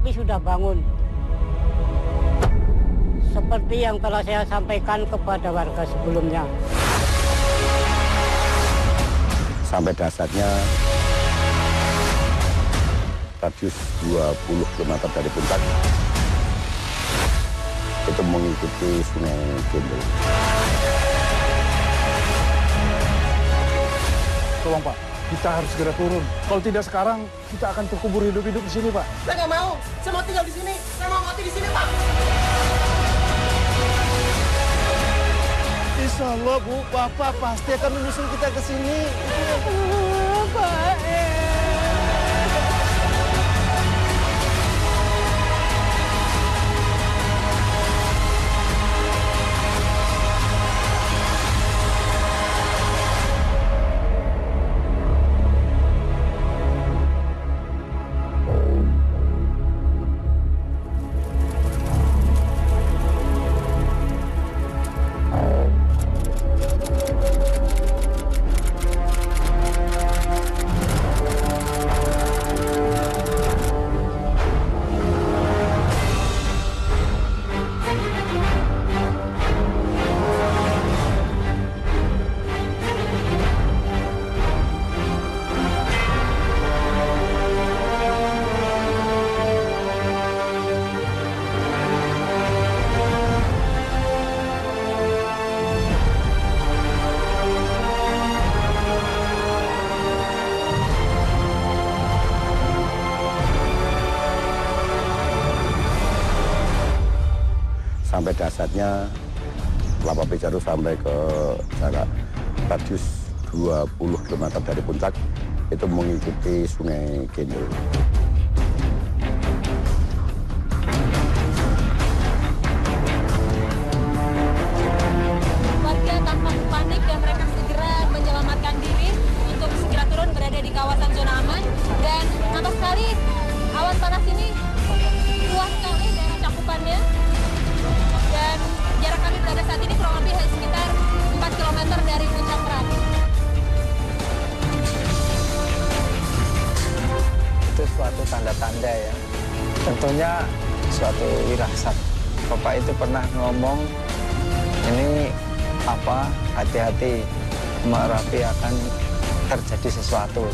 Merapi sudah bangun. Seperti yang telah saya sampaikan kepada warga sebelumnya. Sampai dasarnya radius 20 km dari puncak itu mengikuti Sungai Kendul. Tolong Pak, kita harus segera turun. Kalau tidak sekarang, kita akan terkubur hidup-hidup di sini Pak. Saya nggak mau, saya mau tinggal di sini. Saya mau mati di sini Pak. Insya Allah Bu, Bapak pasti akan menyusul kita ke sini. Pak. Sampai dasarnya Lapa Pijaru sampai ke jarak radius 20 km dari puncak itu mengikuti Sungai Kendul. Warga tampak panik dan mereka segera menyelamatkan diri untuk segera turun berada di kawasan zona aman. Dan nampak sekali awan panas ini luas sekali daerah cakupannya. Dan jarak kami berada saat ini kurang lebih sekitar 4 km dari puncak Merapi. Itu suatu tanda-tanda ya. Tentunya suatu wirasat. Bapak itu pernah ngomong, ini apa, hati-hati, Merapi akan terjadi sesuatu.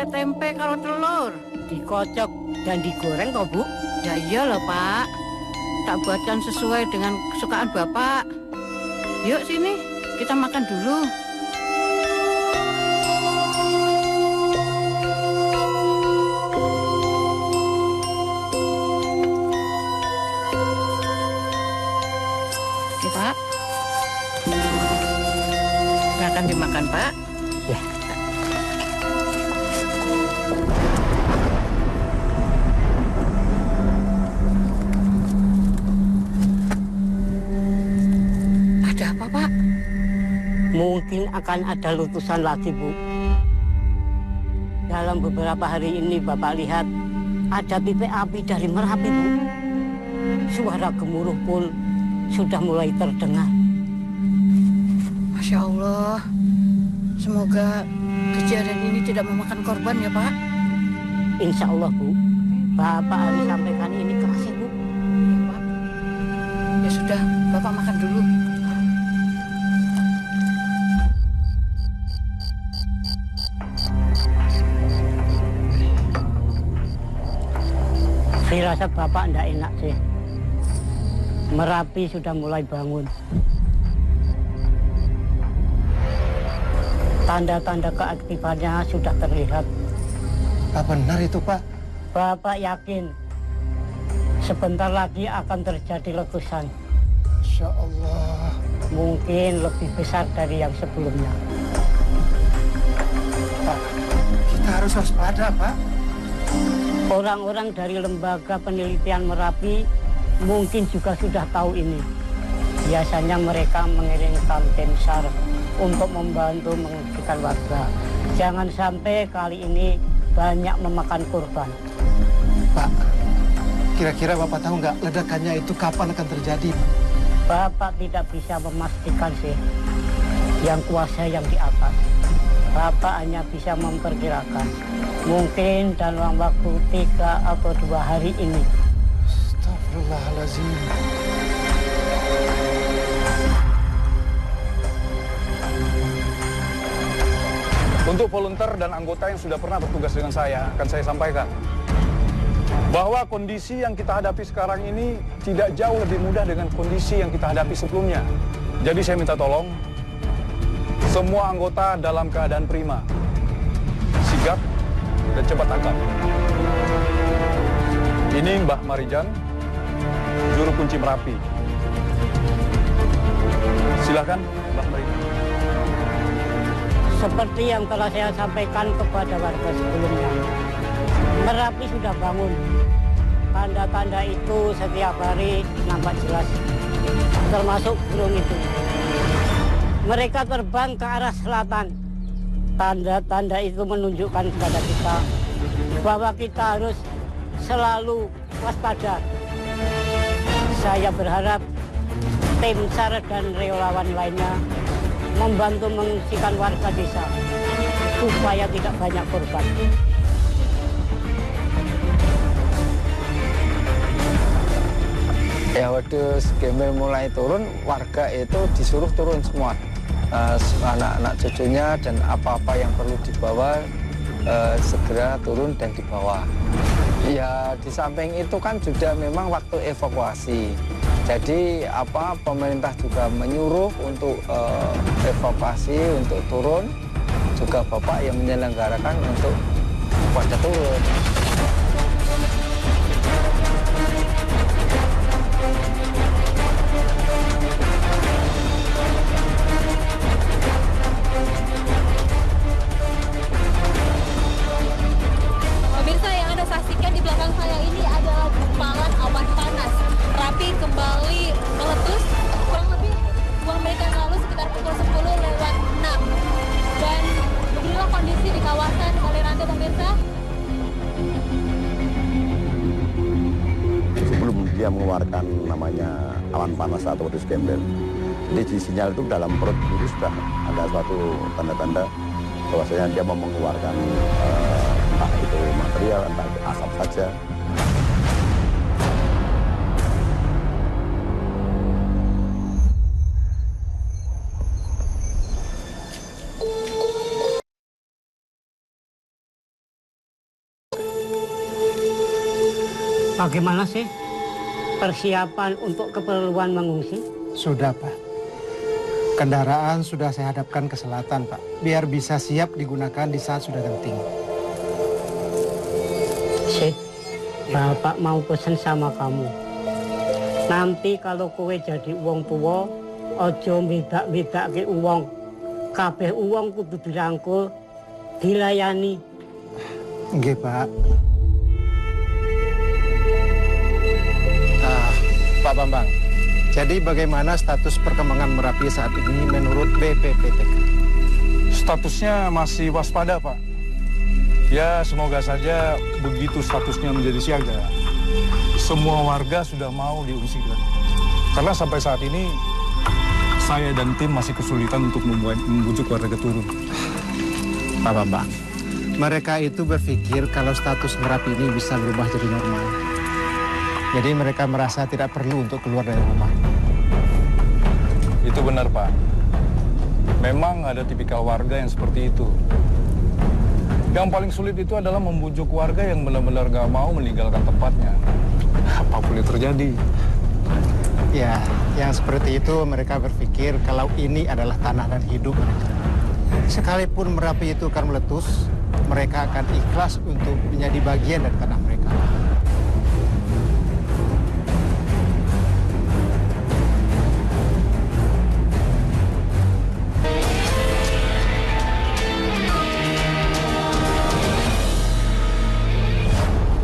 Tempe kalau telur dikocok dan digoreng kok Bu? Ya iya loh Pak, tak buatkan sesuai dengan kesukaan Bapak. Yuk sini, kita makan dulu. Oke Pak, silakan dimakan Pak. Ya. Mungkin akan ada letusan lagi, Bu. Dalam beberapa hari ini Bapak lihat ada titik api dari Merapi, Bu. Suara gemuruh pun sudah mulai terdengar. Masya Allah. Semoga kejadian ini tidak memakan korban ya, Pak. Insya Allah, Bu. Bapak harus sampaikan ini keras, Bu. Ya, Pak. Ya sudah, Bapak makan dulu. Firasat Bapak tidak enak sih. Merapi sudah mulai bangun. Tanda-tanda keaktifannya sudah terlihat. Apa benar itu, Pak? Bapak yakin sebentar lagi akan terjadi letusan. Insya Allah. Mungkin lebih besar dari yang sebelumnya. Pak, kita harus waspada, Pak. Orang-orang dari lembaga penelitian Merapi mungkin juga sudah tahu ini. Biasanya mereka mengirimkan tim SAR untuk membantu mengungsikan warga. Jangan sampai kali ini banyak memakan korban. Pak, kira-kira Bapak tahu nggak ledakannya itu kapan akan terjadi, Pak? Bapak tidak bisa memastikan sih. Yang kuasa yang di atas. Bapak hanya bisa memperkirakan. Mungkin dalam waktu 3 atau 2 hari ini. Astagfirullahaladzim. Untuk volunteer dan anggota yang sudah pernah bertugas dengan saya, akan saya sampaikan bahwa kondisi yang kita hadapi sekarang ini tidak jauh lebih mudah dengan kondisi yang kita hadapi sebelumnya. Jadi saya minta tolong, semua anggota dalam keadaan prima, sigap, dan cepat tanggap. Ini Mbah Marijan, juru kunci Merapi. Silakan, Mbah Marijan. Seperti yang telah saya sampaikan kepada warga sebelumnya, Merapi sudah bangun. Tanda-tanda itu setiap hari nampak jelas, termasuk burung itu. Mereka terbang ke arah selatan. Tanda-tanda itu menunjukkan kepada kita bahwa kita harus selalu waspada. Saya berharap tim SAR dan relawan lainnya membantu mengungsikan warga desa supaya tidak banyak korban. Ya, waktu Gembel mulai turun, warga itu disuruh turun semua. Anak-anak cucunya dan apa-apa yang perlu dibawa segera turun dan dibawa. Ya, di samping itu kan juga memang waktu evakuasi. Jadi pemerintah juga menyuruh untuk evakuasi, untuk turun. Juga Bapak yang menyelenggarakan untuk pada turun. Pemirsa, yang Anda saksikan di belakang saya ini adalah gumpalan awan panas. Merapi kembali meletus kurang lebih 2 menit yang lalu sekitar pukul 10:06. Dan beginilah kondisi di kawasan Kalirantai, pemirsa. Sebelum dia mengeluarkan namanya awan panas atau wedus gembel, jadi di sinyal itu dalam perut dulu sudah ada suatu tanda-tanda bahwasanya dia mau mengeluarkan entah itu material, entah itu asap saja. Bagaimana sih persiapan untuk keperluan mengungsi? Sudah, Pak. Kendaraan sudah saya hadapkan ke selatan, Pak. Biar bisa siap digunakan di saat sudah genting. Sid, Bapak mau pesen sama kamu. Nanti kalau kowe jadi uang tua, ojo midak-midak ke uang. Kabeh uang kudu dirangkul, dilayani. Nggih, Pak. Pak Bambang, jadi bagaimana status perkembangan Merapi saat ini menurut BPPTK? Statusnya masih waspada, Pak. Ya, semoga saja begitu statusnya menjadi siaga, semua warga sudah mau diungsikan. Karena sampai saat ini, saya dan tim masih kesulitan untuk membujuk warga turun. Pak Bambang, mereka itu berpikir kalau status Merapi ini bisa berubah jadi normal. Jadi mereka merasa tidak perlu untuk keluar dari rumah. Itu benar, Pak. Memang ada tipikal warga yang seperti itu. Yang paling sulit itu adalah membujuk warga yang benar-benar gak mau meninggalkan tempatnya. Apapun yang terjadi. Ya, yang seperti itu mereka berpikir kalau ini adalah tanah dan hidup mereka. Sekalipun Merapi itu akan meletus, mereka akan ikhlas untuk menjadi bagian dari tanah mereka.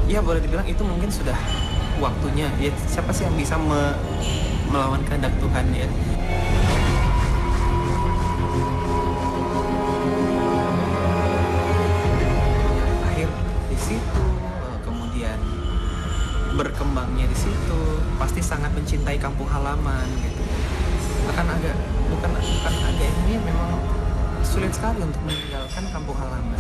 Ya boleh dibilang itu mungkin sudah waktunya. Ya siapa sih yang bisa melawan kehendak Tuhan ya? Akhir di situ, kemudian berkembangnya di situ, pasti sangat mencintai kampung halaman gitu. Bukan agak ini memang sulit sekali untuk meninggalkan kampung halaman.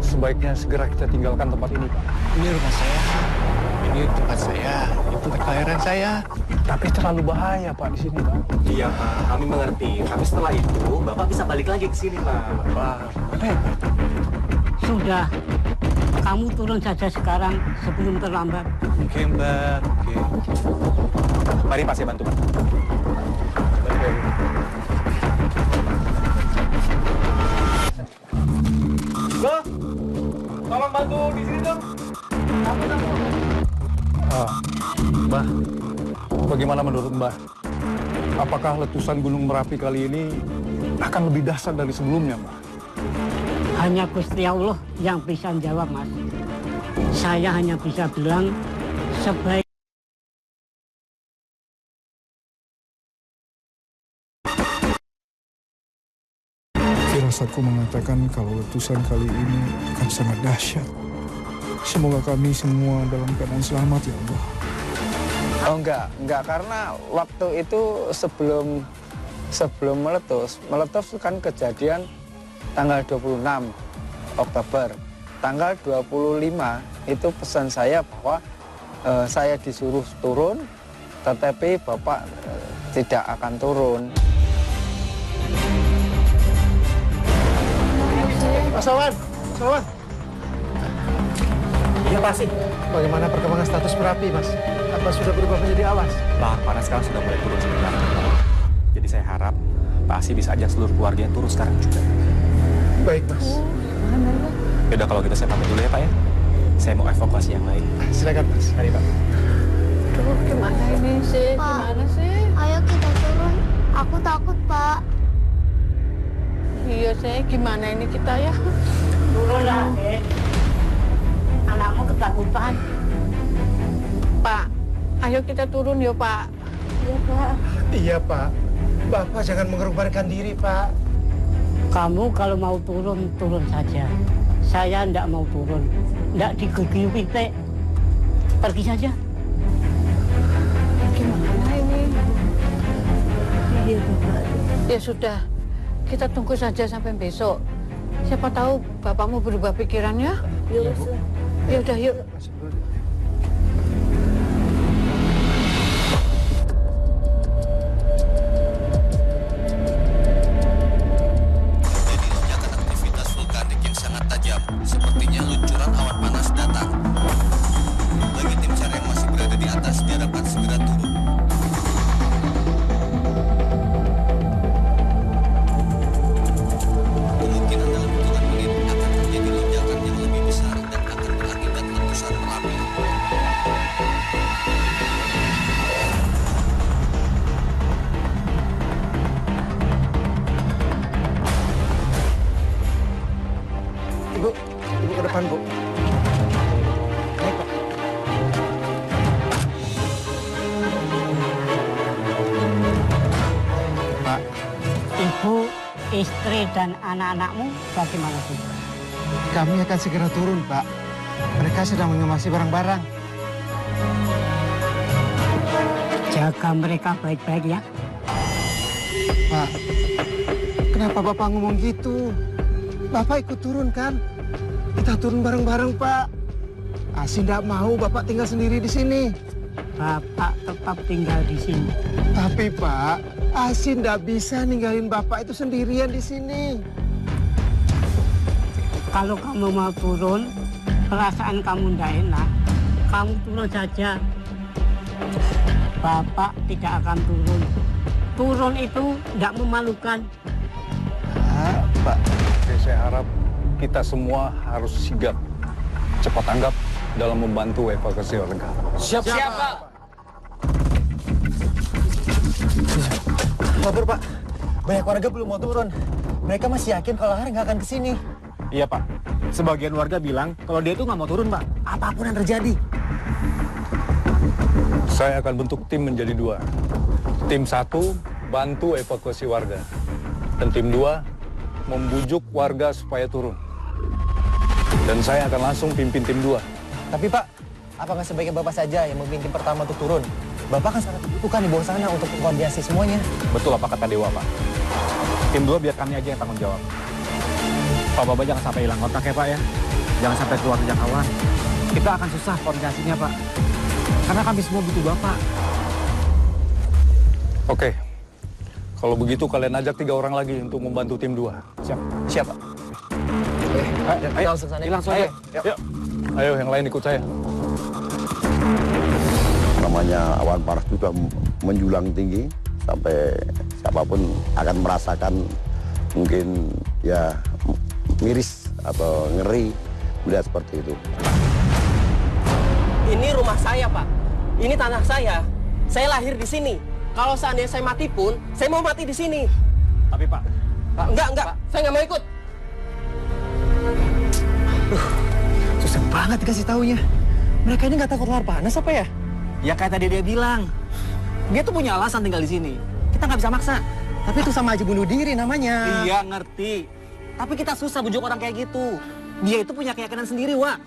Sebaiknya segera kita tinggalkan tempat ini, Pak. Ini rumah saya, ini tempat saya, itu tempat kelahiran saya. Tapi terlalu bahaya, Pak, di sini, Pak. Iya, Pak. Kami mengerti. Tapi setelah itu, Bapak bisa balik lagi ke sini, Pak. Pak, Sudah, kamu turun saja sekarang sebelum terlambat. Oke, Mbak. Oke. Mari, Pak, saya bantu, Pak. Mbak, tolong bantu di sini dong. Mbah, bagaimana menurut Mbah? Apakah letusan Gunung Merapi kali ini akan lebih dahsyat dari sebelumnya, Mbah? Hanya Gusti Allah yang bisa jawab, Mas. Saya hanya bisa bilang sebaik Firasatku mengatakan kalau letusan kali ini akan sangat dahsyat. Semoga kami semua dalam keadaan selamat, ya Allah. Oh enggak, karena waktu itu sebelum meletus kan kejadian tanggal 26 Oktober. Tanggal 25 itu pesan saya bahwa saya disuruh turun, tetapi Bapak tidak akan turun. Mas Wawan. Iya, Pak, sih. Bagaimana perkembangan status Merapi, Mas? Apa sudah berubah menjadi awas? Lahar panas sekarang sudah mulai turun sebentar. Jadi saya harap Pak Asi bisa ajak seluruh keluarganya turun sekarang juga. Baik, Mas. Yaudah kalau gitu saya pamit dulu ya, Pak ya. Saya mau evakuasi yang lain. Silakan, Mas. Mari, Pak. Aduh, gimana ini sih? Pak, Gimana sih? ayo kita turun. Aku takut, Pak. Iya sih, gimana ini kita ya? turunlah, Dek. Anakmu ketakutan. Pak, ayo kita turun yuk, Pak. Iya, Pak. Iya, Pak. Bapak jangan mengorbankan diri, Pak. Kamu kalau mau turun, turun saja. Saya ndak mau turun. Ndak diguyupi, Teh. Pergi saja. Gimana ini? Iya, Bapak. Ya sudah, kita tunggu saja sampai besok. Siapa tahu bapakmu berubah pikirannya. Iya, Bu. Ya udah, yuk. Aktivitas vulkanik yang sangat tajam, sepertinya luncuran awan panas datang. Bagi tim SAR yang masih berada di atas, diharapkan segera turun. Kemungkinan dalam hitungan menit akan terjadi lonjakan yang lebih besar dan akan berakibat letusan Merapi. Ibu ke depan, Bu. Naik, Pak. Pak, ibu, istri, dan anak-anakmu bagaimana sih? Kami akan segera turun, Pak. Mereka sedang mengemasi barang-barang. Jaga mereka baik-baik ya. Pak, kenapa Bapak ngomong gitu? Bapak ikut turun kan? Kita turun bareng-bareng, Pak. Asi tidak mau Bapak tinggal sendiri di sini. Bapak tetap tinggal di sini. Tapi Pak, Asin nggak bisa ninggalin Bapak itu sendirian di sini. Kalau kamu mau turun, perasaan kamu tidak enak, kamu turun saja. Bapak tidak akan turun. Turun itu tidak memalukan. Pak. Oke, saya harap kita semua harus sigap, cepat tanggap dalam membantu evakuasi warga. Siap, Pak. Kabur, Pak. Banyak warga belum mau turun. Mereka masih yakin kalau Har nggak akan kesini. Iya, Pak. Sebagian warga bilang kalau dia itu nggak mau turun, Pak. Apapun yang terjadi. Saya akan bentuk tim menjadi 2. Tim 1 bantu evakuasi warga. Dan tim 2 membujuk warga supaya turun. Dan saya akan langsung pimpin tim 2. Tapi Pak, apakah sebaiknya Bapak saja yang memimpin tim pertama untuk turun? Bapak kan sangat dibutuhkan di bawah sana untuk koordinasi semuanya. Betul apa kata Dewa, Pak. Tim 2 biar kami aja yang tanggung jawab. Pak Baba jangan sampai hilang kontak ya, Pak ya. Jangan sampai keluar jangkauan. Kita akan susah koordinasinya, Pak. Karena kami semua butuh Bapak. Oke. Kalau begitu kalian ajak 3 orang lagi untuk membantu tim 2. Siap. Siap, Pak. Ayo, langsung sana. langsung ayo. Yuk. Ayo, yang lain ikut saya. Namanya awan panas juga menjulang tinggi sampai siapapun akan merasakan mungkin ya miris atau ngeri melihat seperti itu. Ini rumah saya, Pak. Ini tanah saya. Saya lahir di sini. Kalau seandainya saya mati pun, saya mau mati di sini. Tapi Pak, enggak. Pak. Saya nggak mau ikut. Susah banget dikasih taunya. Mereka ini nggak takut lahar panas apa ya? ya kayak tadi dia bilang. Dia tuh punya alasan tinggal di sini. Kita nggak bisa maksa. Tapi itu sama aja bunuh diri namanya. Iya, ngerti. Tapi kita susah bujuk orang kayak gitu. Dia itu punya keyakinan sendiri, Wak.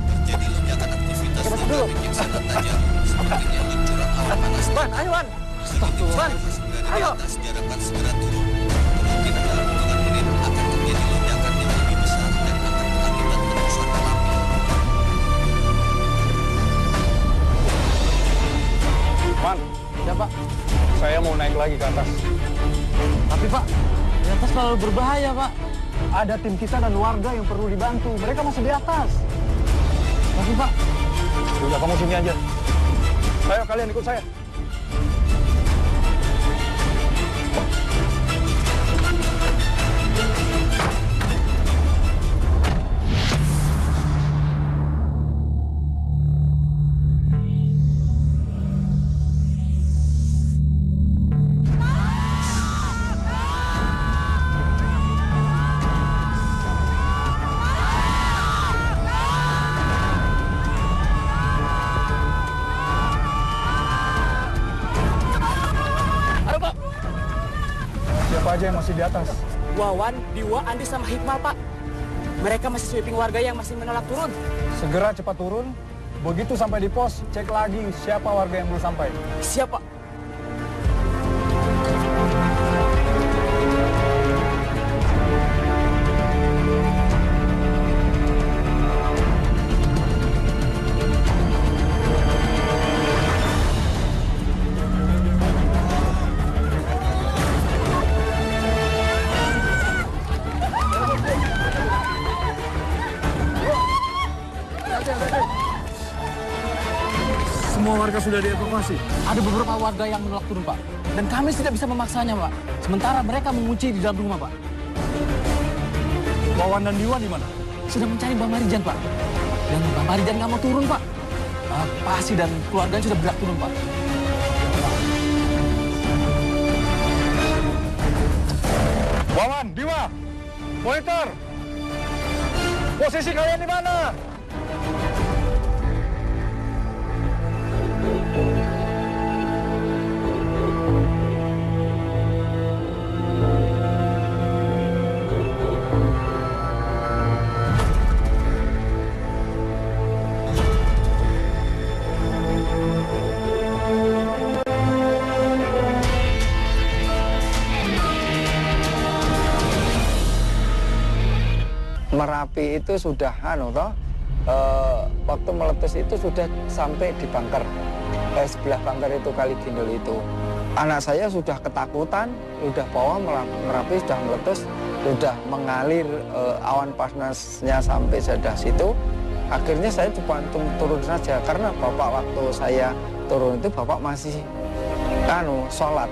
Terjadi lonjakan aktivitas vulkanik yang sangat tajam, sepertinya luncuran awan panas. Wan, ayo Wan. Wan, Ayo. Di atas diharapkan segera turun. Kemungkinan dalam hitungan menit akan terjadi lonjakan yang lebih besar dan akan berakibat letusan alam. Man, ya Pak. Saya mau naik lagi ke atas. Tapi Pak, di atas terlalu berbahaya Pak. Ada tim kita dan warga yang perlu dibantu. Mereka masih di atas. Tapi Pak. Udah, kamu sini aja. Ayo kalian ikut saya. Siapa aja yang masih di atas? Wawan, Diwa, Andi sama Hikmal, Pak. Mereka masih sweeping warga yang masih menolak turun. Segera cepat turun. Begitu sampai di pos, cek lagi siapa warga yang belum sampai. Siap, Pak. Semua warga sudah dievakuasi. Ada beberapa warga yang menolak turun, Pak. Dan kami tidak bisa memaksanya, Pak. Sementara mereka mengunci di dalam rumah, Pak. Wawan dan Diwa di mana? Sudah mencari Bang Marijan, Pak. Dan Bang Marijan nggak mau turun, Pak. Pak Asi dan keluarganya sudah bergerak turun, Pak. Wawan, Diwa, monitor. Posisi kalian di mana? api itu sudah waktu meletus itu sudah sampai di bunker, sebelah bunker itu Kali Gindul itu. Anak saya sudah ketakutan, sudah bawah Merapi sudah meletus, sudah mengalir awan panasnya sampai sedah situ. Akhirnya saya cuma turun saja karena bapak waktu saya turun itu bapak masih sholat.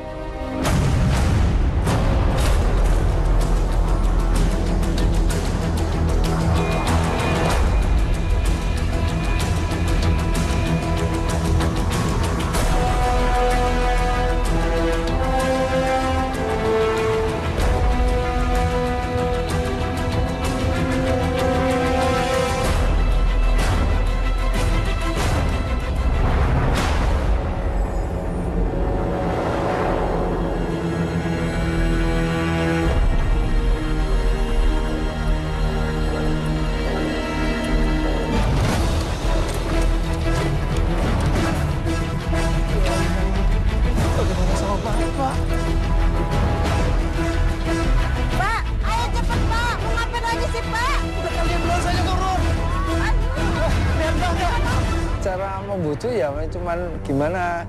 Cara membujuk ya cuman gimana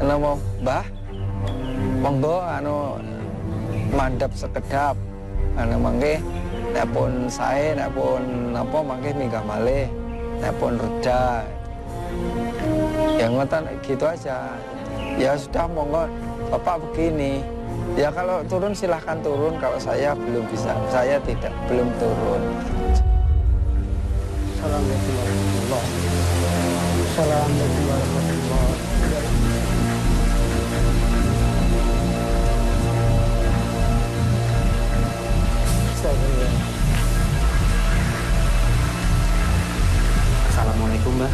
mau Mbah monggo mandap sekedap mangke nek pun sae nek pun napa mangke minggah malih nek pun reda ya ngoten gitu aja. Ya sudah monggo Bapak begini ya, kalau turun silahkan turun, kalau saya belum bisa, saya belum turun. Assalamualaikum warahmatullahi wabarakatuh. Assalamualaikum warahmatullahi wabarakatuh. Assalamualaikum, Mbah.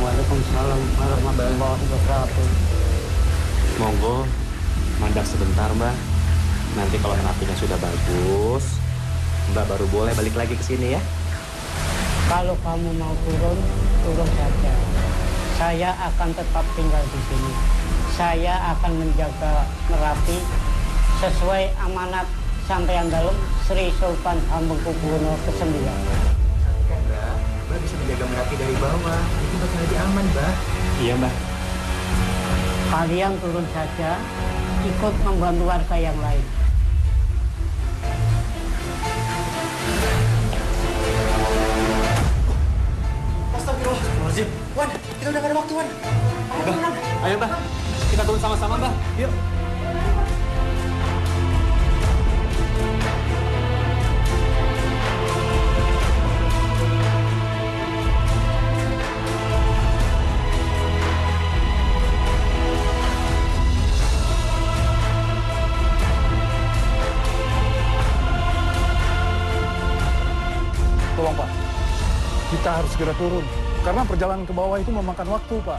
Waalaikumsalam warahmatullahi wabarakatuh. Monggo, mandang sebentar, Mbah. Nanti kalau apinya sudah bagus, Mbak baru boleh balik lagi ke sini ya. Kalau kamu mau turun, turun saja. Saya akan tetap tinggal di sini. Saya akan menjaga Merapi sesuai amanat Sampean Dalem Sri Sultan Hamengkubuwono ke-9. Mbak bisa menjaga Merapi dari bawah. Itu bakal lebih aman, Mbak. Iya, Mbah. Kalian turun saja, ikut membantu warga yang lain. Astagfirullahaladzim. Wan, kita udah gak ada waktu, Wan. Ayo, Mbah. Kita turun sama-sama, Mbah. Yuk. Tolong Pak, kita harus segera turun. Karena perjalanan ke bawah itu memakan waktu, Pak.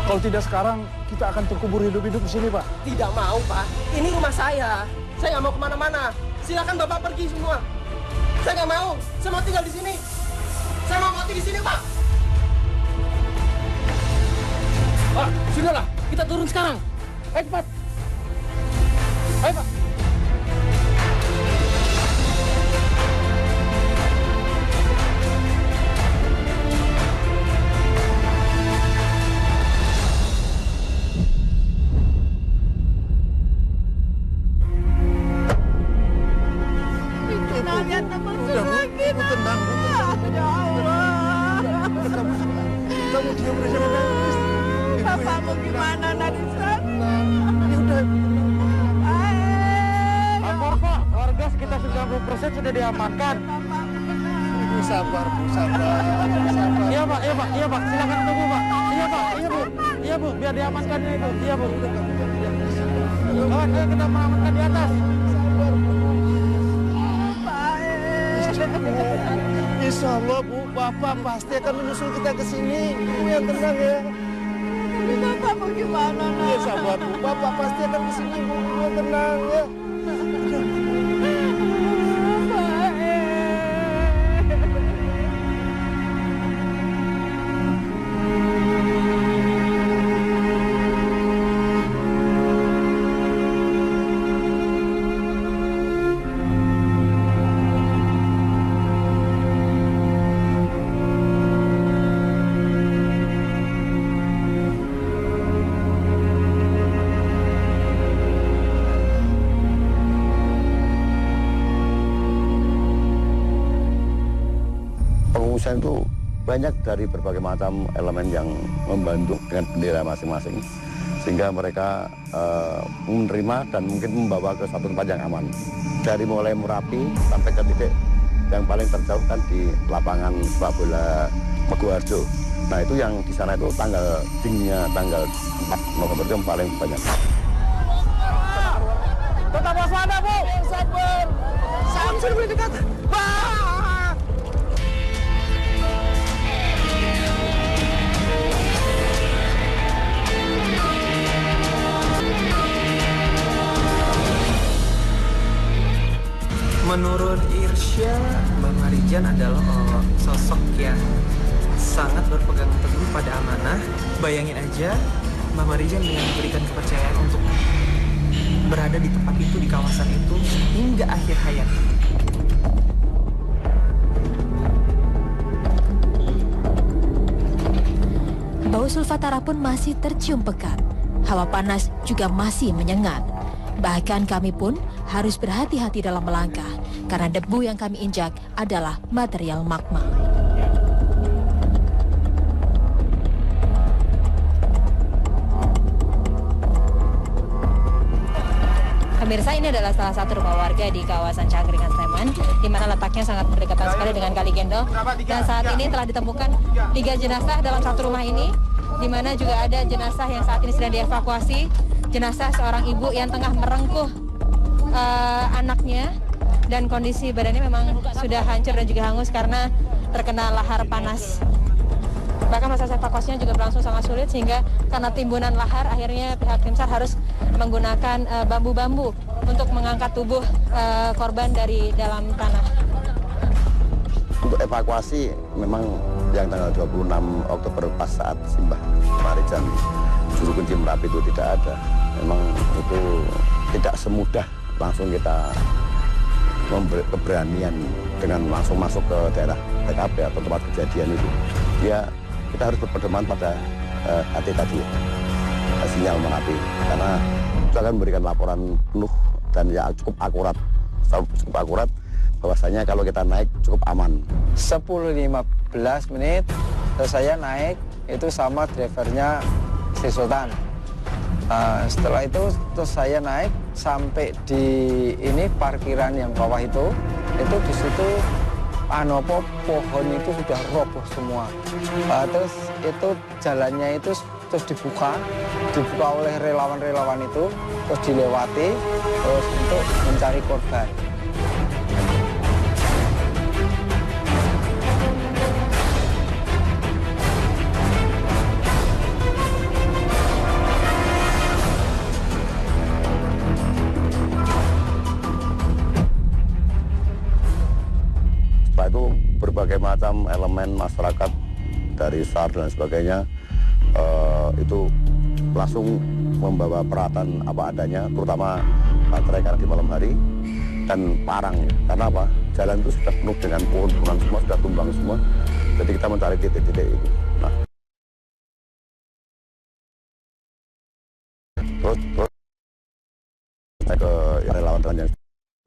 Kalau tidak sekarang, kita akan terkubur hidup-hidup di sini, Pak. Tidak mau, Pak. Ini rumah saya. Saya nggak mau kemana-mana. Silakan Bapak pergi semua. Saya nggak mau. Saya mau tinggal di sini. Saya mau mati di sini, Pak. Pak, sudahlah. Kita turun sekarang. Ayo cepat. Ayo, Pak. Bapakmu gimana nak di sana? Sabar Pak, warga sekitar 90% sudah diamankan. Ibu sabar, Bu, sabar. Iya Pak, silakan tunggu Pak. Iya Pak, iya Bu, biar diamankannya itu. Iya Bu. Kawan, ayo kita mengamankan di atas. Insya Allah Bu, Bapak pasti akan menyusul kita ke sini. Ibu yang tenang ya. Bapak mau gimana nak? Ya sabar Bu, Bapak pasti akan ke sini Bu. Ibu yang tenang ya. pengungsian itu banyak dari berbagai macam elemen yang membantu dengan bendera masing-masing, sehingga mereka menerima dan mungkin membawa ke satu tempat yang aman. Dari mulai Merapi sampai ke titik yang paling terjauh kan di lapangan sepak bola Meguharjo. Nah itu yang di sana itu tanggal dinginnya tanggal 4 November itu yang paling banyak. Tetap waspada, Bu. Sabar. Samsul lebih dekat. Menurut Irsya, Mbak Marijan adalah sosok yang sangat berpegang teguh pada amanah. Bayangin aja, Mbak Marijan yang diberikan kepercayaan untuk berada di tempat itu, di kawasan itu, hingga akhir hayat. Bau sulfatara pun masih tercium pekat. Hawa panas juga masih menyengat. Bahkan kami pun harus berhati-hati dalam melangkah, karena debu yang kami injak adalah material magma. Pemirsa, ini adalah salah satu rumah warga di kawasan Cangkringan Sleman, di mana letaknya sangat berdekatan sekali dengan Kali Gendong. Dan saat ini telah ditemukan 3 jenazah dalam satu rumah ini, di mana juga ada jenazah yang saat ini sedang dievakuasi. Jenazah seorang ibu yang tengah merengkuh anaknya, dan kondisi badannya memang sudah hancur dan juga hangus karena terkena lahar panas. Bahkan proses evakuasinya juga berlangsung sangat sulit, sehingga karena timbunan lahar akhirnya pihak tim SAR harus menggunakan bambu-bambu untuk mengangkat tubuh korban dari dalam tanah. Untuk evakuasi memang yang tanggal 26 Oktober pas saat Simbah Marijan Juru Kunci Merapi itu tidak ada. Memang itu tidak semudah langsung kita memberi keberanian dengan langsung masuk ke daerah TKP atau tempat kejadian itu. Kita harus berpedoman pada hati tadi, sinyal Merapi, karena itu akan memberikan laporan penuh dan ya cukup akurat bahwasanya kalau kita naik cukup aman. 10-15 menit terus saya naik itu sama drivernya Sri Sultan. Setelah itu terus saya naik sampai di ini parkiran yang bawah itu di situ pohon itu sudah roboh semua. Terus itu jalannya itu terus dibuka oleh relawan-relawan itu, terus dilewati terus untuk mencari korban. Itu berbagai macam elemen masyarakat dari SAR dan sebagainya itu langsung membawa peralatan apa adanya, terutama baterai karena di malam hari dan parang. Karena apa? Jalan itu sudah penuh dengan pohon-pohonan semua, sudah tumbang semua. Jadi kita mencari titik-titik itu. Nah, terus ke relawan yang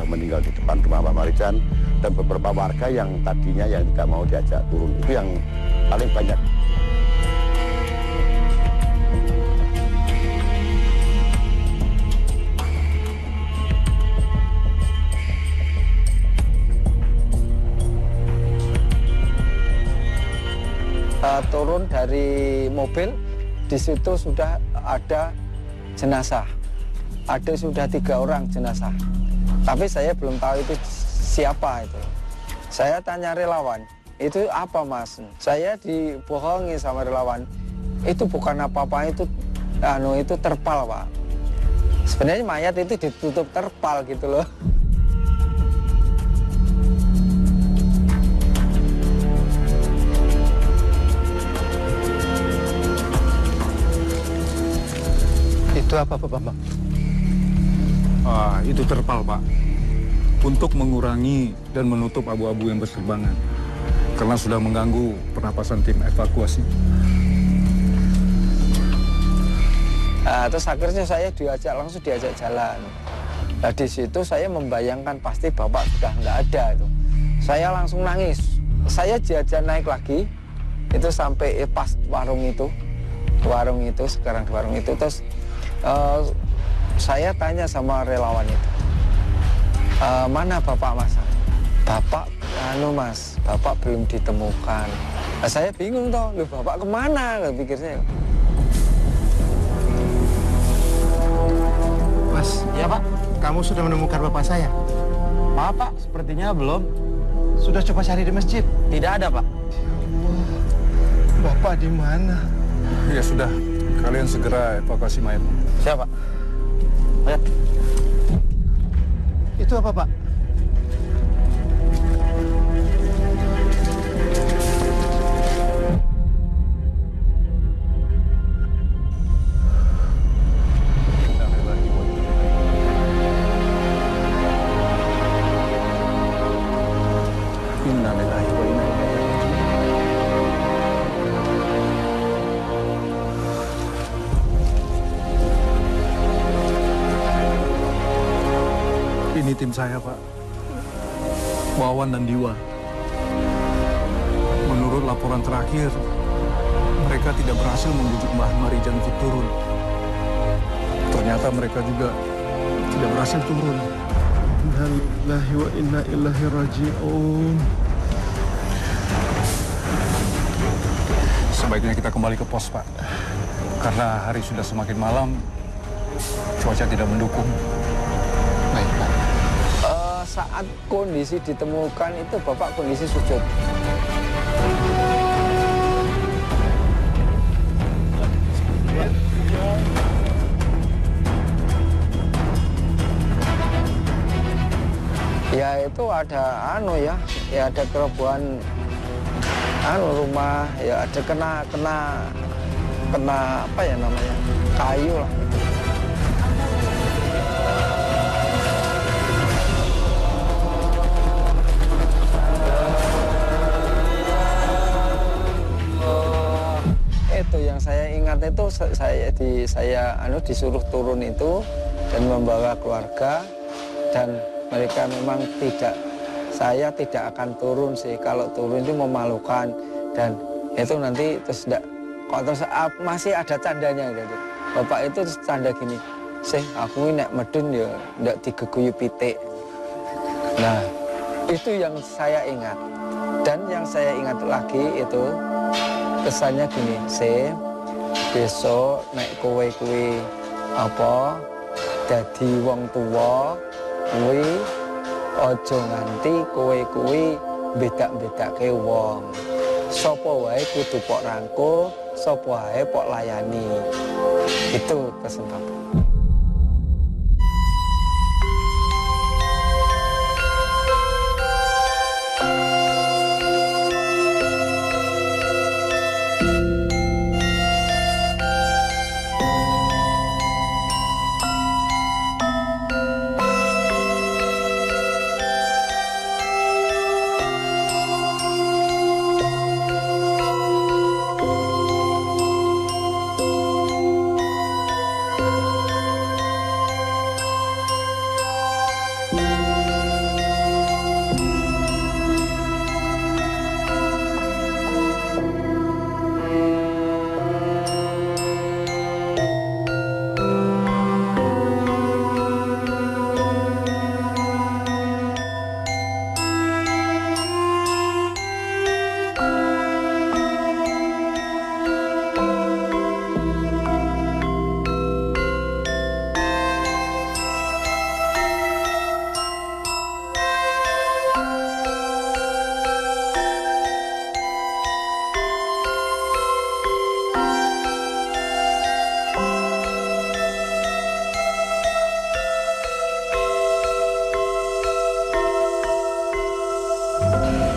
meninggal di depan rumah Pak Marijan dan beberapa warga yang tadinya yang tidak mau diajak turun, itu yang paling banyak. Turun dari mobil, di situ sudah ada jenazah. Ada sudah 3 orang jenazah. Tapi saya belum tahu itu siapa itu. Saya tanya relawan, itu apa Mas? Saya dibohongi sama relawan. Itu bukan apa-apa, itu terpal Pak. Sebenarnya mayat itu ditutup terpal gitu loh. Itu apa Pak Bambang? Itu terpal Pak, untuk mengurangi dan menutup abu-abu yang berterbangan karena sudah mengganggu pernapasan tim evakuasi. Terus akhirnya saya langsung diajak jalan. Nah di situ saya membayangkan pasti bapak sudah nggak ada itu. Saya langsung nangis saya jajan naik lagi itu sampai pas warung itu sekarang di warung itu. Terus saya tanya sama relawan itu, mana bapak mas? Bapak mas, bapak belum ditemukan. Nah, saya bingung toh, loh bapak kemana? Loh, pikir saya. Mas, Ya Pak. kamu sudah menemukan bapak saya? Maaf Pak, sepertinya belum. Sudah coba cari di masjid? Tidak ada Pak. Bapak di mana? Ya sudah, kalian segera evakuasi mayat. Siapa? Mayat. Itu apa, Pak? Innalillahi wa inna ilaihi raji'un. Ini tim saya, Pak. Wawan dan Diwa. Menurut laporan terakhir, mereka tidak berhasil membujuk Mbah Marijan untuk turun. Ternyata mereka juga tidak berhasil turun. Innalillahi wa inna ilaihi raji'un. Sebaiknya kita kembali ke pos, Pak. Karena hari sudah semakin malam, cuaca tidak mendukung. Baik, Pak. Saat kondisi ditemukan itu Bapak kondisi sujud. Ya itu ada ya ada kerobohan rumah, ya ada kena apa ya namanya, kayu lah. Itu yang saya ingat itu saya disuruh turun itu dan membawa keluarga, dan mereka memang saya tidak akan turun sih. Kalau turun itu memalukan, dan itu nanti terus masih ada candanya gitu. Bapak itu terus canda gini, aku ini nek medun ya ndak digeguyu pitik. Nah, itu yang saya ingat. Dan yang saya ingat lagi itu kesannya gini, besok nek kowe kuwi apa dadi wong tuwa kuwi aja nganti kowe kuwi bedak-bedake wong. Sapa wae kudu pok rangkul, sapa wae pok layani. Itu pesan Bapak.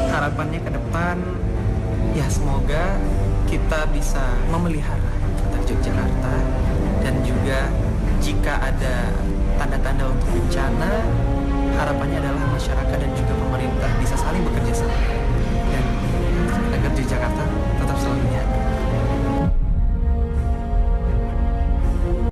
Harapannya ke depan, ya semoga kita bisa memelihara Kota Yogyakarta, dan juga jika ada tanda-tanda untuk bencana, harapannya adalah masyarakat